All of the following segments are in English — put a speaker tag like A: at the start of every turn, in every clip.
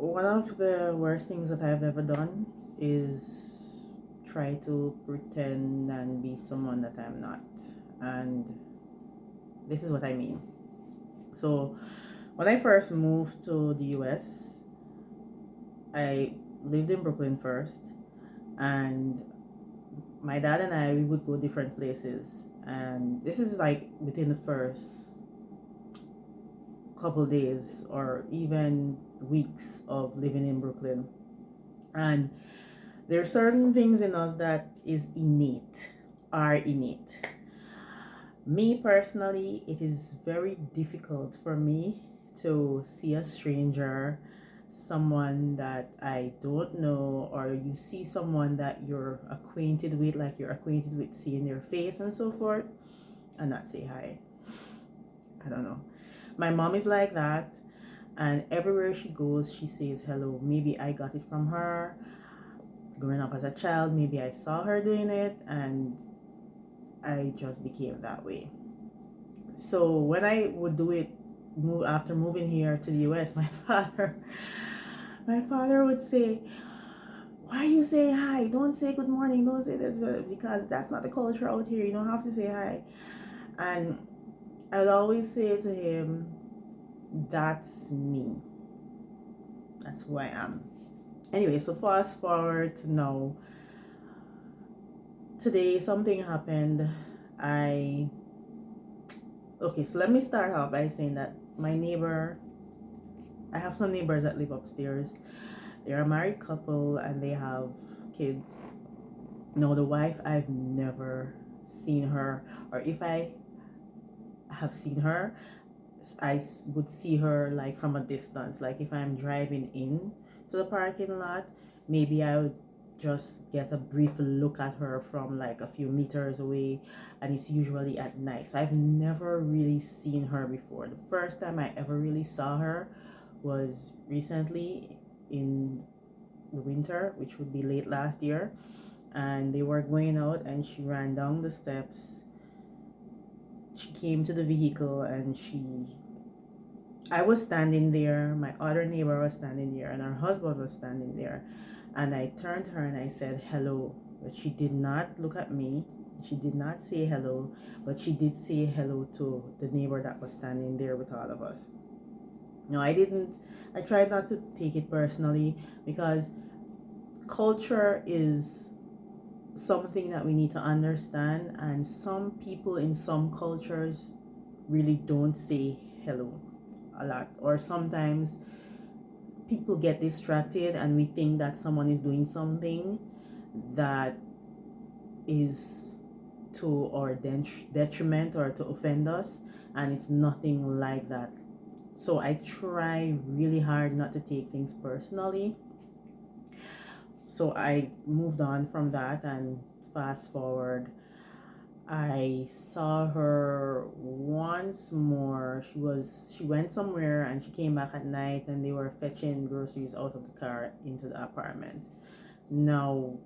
A: One of the worst things that I've ever done is try to pretend and be someone that I'm not. And this is what I mean. So, when I first moved to the US, I lived in Brooklyn first, and my dad and I we would go different places. And this is like within the first couple days or even weeks of living in Brooklyn. And there are certain things in us that are innate. Me personally, it is very difficult for me to see a stranger, someone that I don't know, or you see someone that you're acquainted with, like you're acquainted with seeing their face and so forth, and not say hi. I don't know. My mom is like that, and everywhere she goes, she says hello. Maybe I got it from her growing up as a child. Maybe I saw her doing it, and I just became that way. So when I would do it, after moving here to the US, my father would say, "Why are you saying hi? Don't say good morning. Don't say this because that's not the culture out here. You don't have to say hi." And I would always say to him, "That's me. That's who I am." Anyway, so fast forward to now. Today something happened. I Okay, so let me start off by saying that I have some neighbors that live upstairs. They're a married couple and they have kids. Now, the wife, I've never seen her, or if I have seen her, I would see her like from a distance. Like if I'm driving in to the parking lot, maybe I would just get a brief look at her from like a few meters away, and it's usually at night. So I've never really seen her before. The first time I ever really saw her was recently in the winter, which would be late last year, and they were going out and she ran down the steps. She came to the vehicle and I was standing there, my other neighbor was standing there, and her husband was standing there. And I turned to her and I said hello, but she did not look at me. She did not say hello, but she did say hello to the neighbor that was standing there with all of us. No, I tried not to take it personally because culture is something that we need to understand, and some people in some cultures really don't say hello a lot, or sometimes people get distracted and we think that someone is doing something that is to our detriment or to offend us, and it's nothing like that. So I try really hard not to take things personally. So I moved on from that, and fast forward, I saw her once more. She went somewhere and she came back at night, and they were fetching groceries out of the car into the apartment. Now,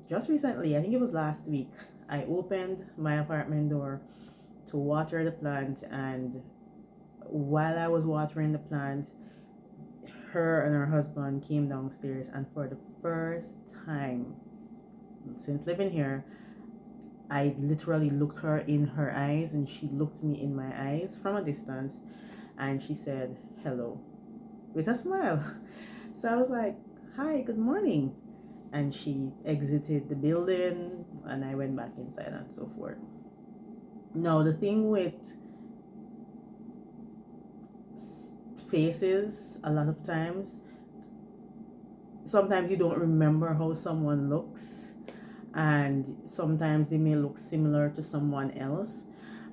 A: just recently, I think it was last week, I opened my apartment door to water the plant, and while I was watering the plant, her and her husband came downstairs, and for the first time since living here, I literally looked her in her eyes and she looked me in my eyes from a distance, and she said hello with a smile. So I was like, "Hi, good morning." And she exited the building and I went back inside and so forth. Now, the thing with faces, a lot of times, sometimes you don't remember how someone looks, and sometimes they may look similar to someone else,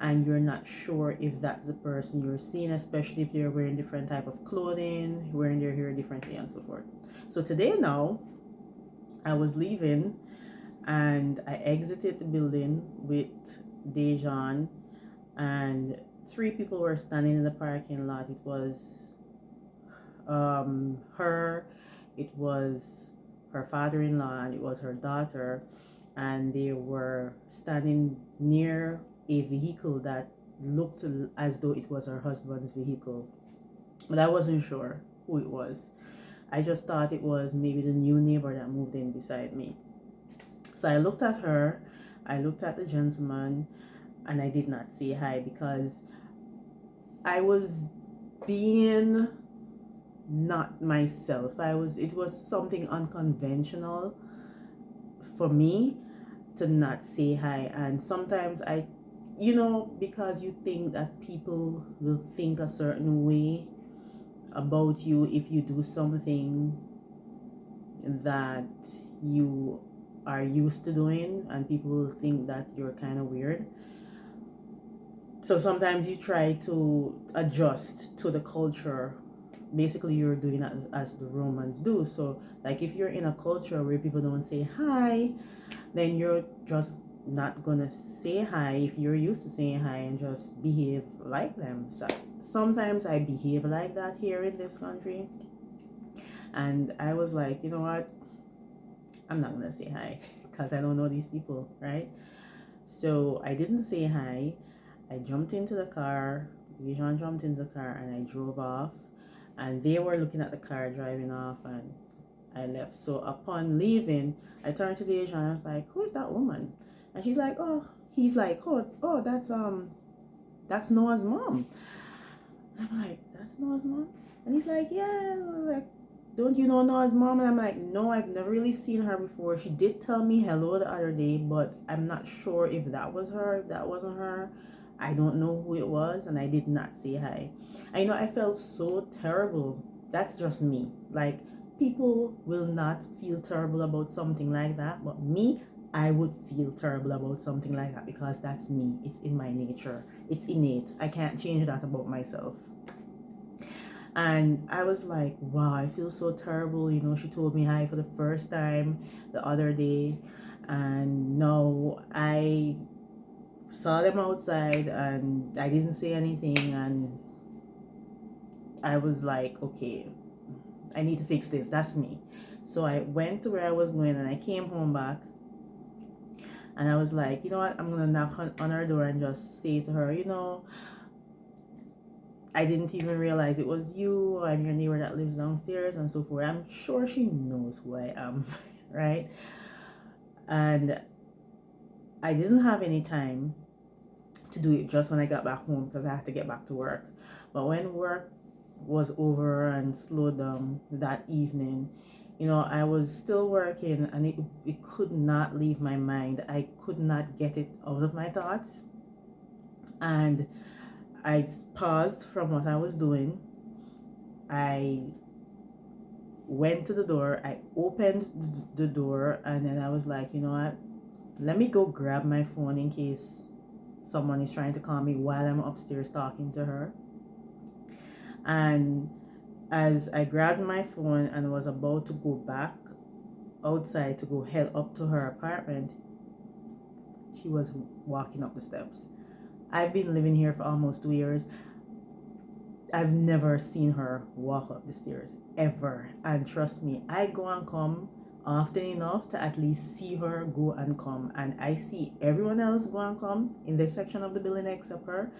A: and you're not sure if that's the person you're seeing, especially if they're wearing different type of clothing, wearing their hair differently and so forth. So today now, I was leaving and I exited the building with Dejan, and three people were standing in the parking lot. It was her, it was her father-in-law, and it was her daughter, and they were standing near a vehicle that looked as though it was her husband's vehicle, but I wasn't sure who it was. I just thought it was maybe the new neighbor that moved in beside me. So I looked at her, I looked at the gentleman, and I did not say hi because I was being not myself. It was something unconventional for me to not say hi. And sometimes because you think that people will think a certain way about you if you do something that you are used to doing, and people will think that you're kind of weird. So sometimes you try to adjust to the culture. Basically, you're doing it as the Romans do. So, like, if you're in a culture where people don't say hi, then you're just not gonna say hi if you're used to saying hi, and just behave like them. So sometimes I behave like that here in this country, and I was like, you know what, I'm not gonna say hi because I don't know these people, right? So I didn't say hi. I jumped into the car. Vision jumped into the car, and I drove off. And they were looking at the car driving off, and I left. So upon leaving, I turned to the Asian and I was like, "Who is that woman?" And she's like, "Oh," he's like, "Oh, that's Noah's mom." And I'm like, "That's Noah's mom?" And he's like, "Yeah." I was like, "Don't you know Noah's mom?" And I'm like, "No, I've never really seen her before. She did tell me hello the other day, but I'm not sure if that was her, if that wasn't her. I don't know who it was, and I did not say hi." I felt so terrible. That's just me. Like, people will not feel terrible about something like that, but me, I would feel terrible about something like that because that's me. It's in my nature. It's innate. I can't change that about myself. And I was like, wow, I feel so terrible. She told me hi for the first time the other day, and now I saw them outside and I didn't say anything, and I was like, okay, I need to fix this. That's me. So I went to where I was going, and I came home back, and I was like, you know what, I'm gonna knock on her door and just say to her, I didn't even realize it was you. I'm your neighbor that lives downstairs, and so forth. I'm sure she knows who I am, right? And I didn't have any time to do it just when I got back home because I had to get back to work. But when work was over and slowed down that evening, I was still working, and it could not leave my mind. I could not get it out of my thoughts. And I paused from what I was doing. I went to the door, I opened the door, and then I was like, you know what? Let me go grab my phone in case someone is trying to call me while I'm upstairs talking to her. And as I grabbed my phone and was about to go back outside to go head up to her apartment, she was walking up the steps. I've been living here for almost 2 years. I've never seen her walk up the stairs, ever. And trust me, I go and come often enough to at least see her go and come. And I see everyone else go and come in this section of the building except her.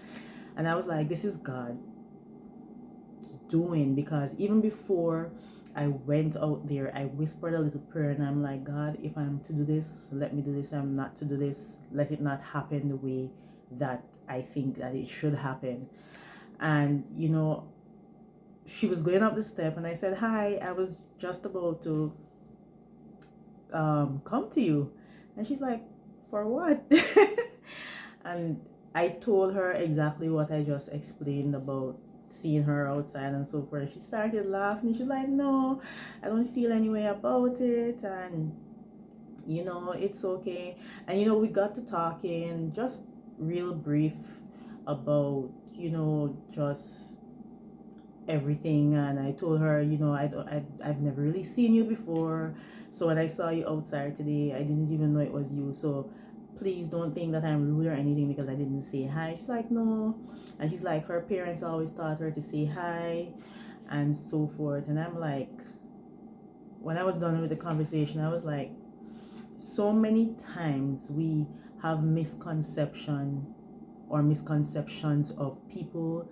A: And I was like, this is God doing, because even before I went out there, I whispered a little prayer, and I'm like, God, if I'm to do this, let me do this. I'm not to do this, let it not happen the way that I think that it should happen. And she was going up the step, and I said, hi, I was just about to come to you. And she's like, for what? And I told her exactly what I just explained about seeing her outside and so forth. She started laughing. She's like, no, I don't feel any way about it, and it's okay. And we got to talking just real brief about just everything. And I told her, I've never really seen you before, so when I saw you outside today, I didn't even know it was you. So please don't think that I'm rude or anything because I didn't say hi. She's like, no. And she's like, her parents always taught her to say hi and so forth. And I'm like, when I was done with the conversation, I was like, so many times we have misconceptions of people.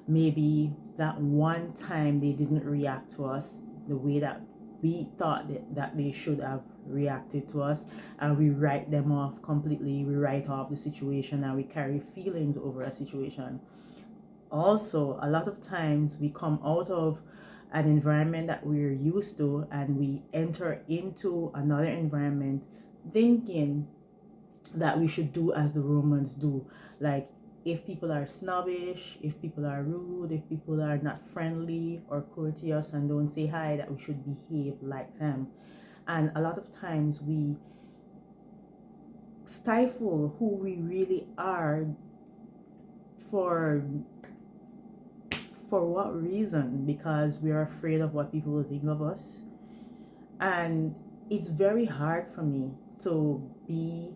A: Maybe that one time they didn't react to us, the way that we thought that they should have reacted to us, and we write them off completely. We write off the situation and we carry feelings over a situation. Also, a lot of times we come out of an environment that we're used to and we enter into another environment thinking that we should do as the Romans do. Like, if people are snobbish, if people are rude, if people are not friendly or courteous and don't say hi, that we should behave like them. And a lot of times we stifle who we really are. For what reason? Because we are afraid of what people will think of us. And it's very hard for me to be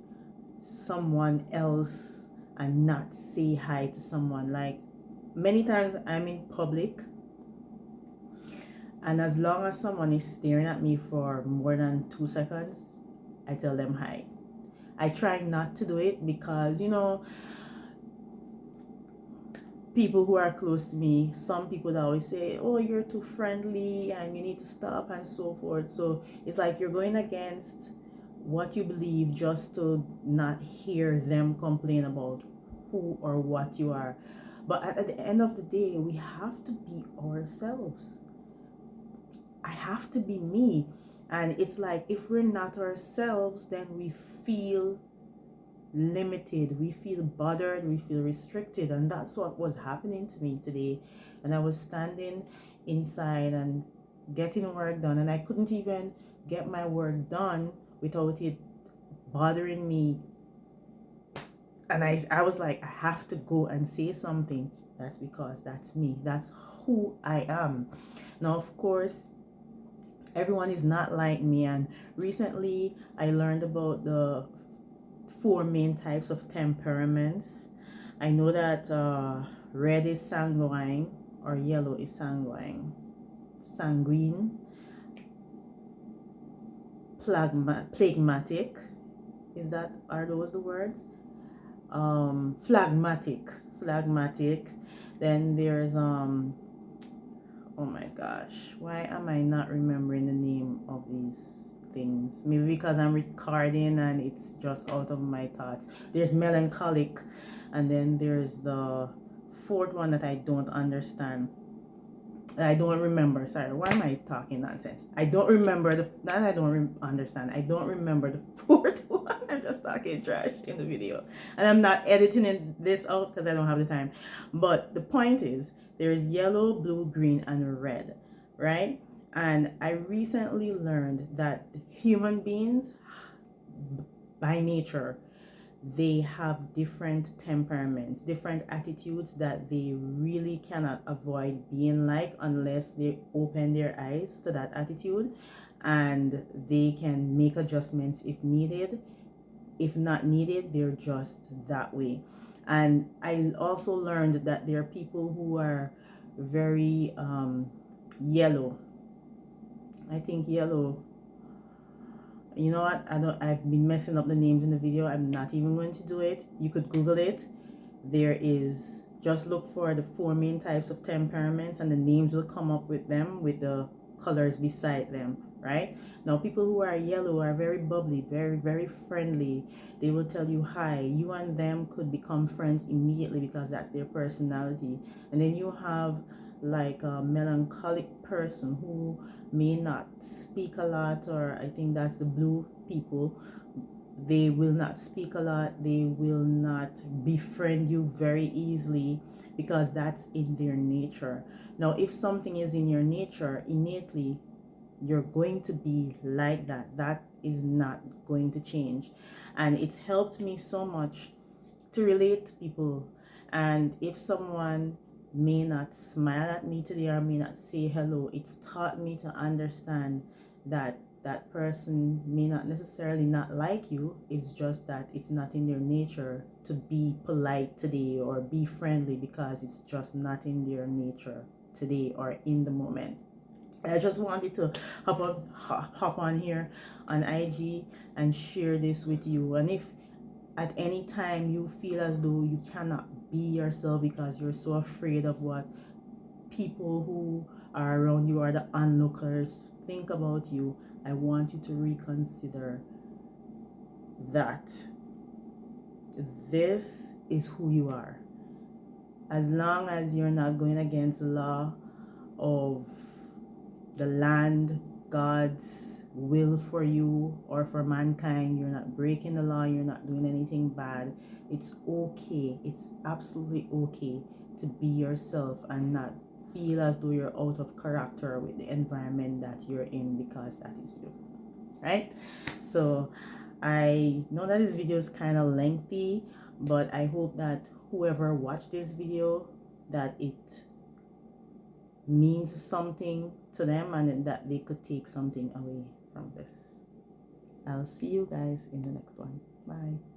A: someone else and not say hi to someone. Like, many times I'm in public, and as long as someone is staring at me for more than 2 seconds, I tell them hi. I try not to do it because, people who are close to me, some people always say, oh, you're too friendly and you need to stop and so forth. So it's like you're going against what you believe just to not hear them complain about who or what you are. But at the end of the day, we have to be ourselves. I have to be me. And it's like, if we're not ourselves, then we feel limited, we feel bothered, we feel restricted. And that's what was happening to me today. And I was standing inside and getting work done, and I couldn't even get my work done without it bothering me. And I was like, I have to go and say something. That's because that's me, that's who I am. Now, of course, everyone is not like me, and recently I learned about the 4 main types of temperaments. I know that red is sanguine, or yellow is sanguine. Sanguine, phlegmatic, are those the words? Phlegmatic. Then there's oh my gosh, why am I not remembering the name of these things? Maybe because I'm recording and it's just out of my thoughts. There's melancholic, and then there's the 4th one that I don't understand. I don't remember. Sorry, why am I talking nonsense? I don't remember that. I don't understand. I don't remember the 4th one. I'm just talking trash in the video, and I'm not editing this out because I don't have the time. But the point is, there is yellow, blue, green, and red, right? And I recently learned that human beings, by nature, they have different temperaments, different attitudes that they really cannot avoid being like unless they open their eyes to that attitude, and they can make adjustments if needed. If not needed, they're just that way. And I also learned that there are people who are very yellow. I think yellow, you know what, I've been messing up the names in the video. I'm not even going to do it. You could Google it. There is, just look for the 4 main types of temperaments, and the names will come up with them, with the colors beside them, right? Now, people who are yellow are very bubbly, very, very friendly. They will tell you hi. You and them could become friends immediately because that's their personality. And then you have like a melancholic person who may not speak a lot, or I think that's the blue people. They will not speak a lot. They will not befriend you very easily because that's in their nature. Now, if something is in your nature innately, you're going to be like that. That is not going to change. And it's helped me so much to relate to people. And if someone may not smile at me today or may not say hello, it's taught me to understand that that person may not necessarily not like you. It's just that it's not in their nature to be polite today or be friendly, because it's just not in their nature today or in the moment. I just wanted to hop on here on IG and share this with you. And if at any time you feel as though you cannot be yourself because you're so afraid of what people who are around you are the onlookers think about you, I want you to reconsider that this is who you are. As long as you're not going against the law of the land, God's will for you or for mankind, you're not breaking the law, you're not doing anything bad, it's okay. It's absolutely okay to be yourself and not feel as though you're out of character with the environment that you're in, because that is you, right? So I know that this video is kind of lengthy, but I hope that whoever watched this video, that it means something to them and that they could take something away from this. I'll see you guys in the next one. Bye.